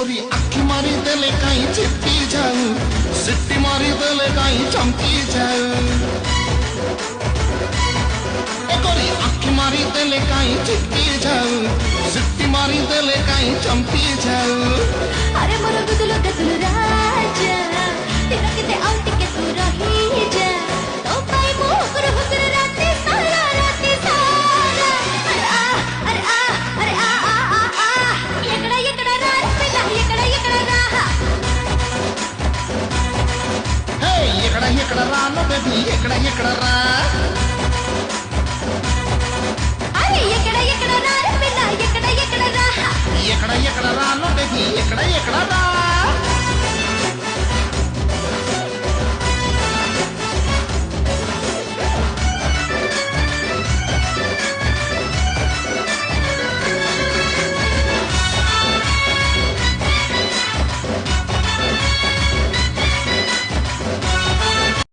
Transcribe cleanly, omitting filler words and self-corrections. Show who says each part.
Speaker 1: गोरी अखी मारी देले कहीं चिपकी जाऊं, सिट्टी मारी देले कहीं चमकी जाऊं। गोरी अखी मारी देले कहीं चिपकी जाऊं, सिट्टी मारी देले कहीं चमकी जाऊं।
Speaker 2: अरे मोर गुदुलो गदुलो राजा तेरा किते आउट के तू रही जा तो पाई मुकुर हुकुर राती सारा अरे आ अरे आ एकड़ा रात पिला एकड़ा राहा
Speaker 1: हे एकड़ा रानो बेबी एकड़ा रा
Speaker 2: अरे एकड़ा रात पिला एकड़ा राहा
Speaker 1: एकड़ा रानो बेबी एकड़ा रा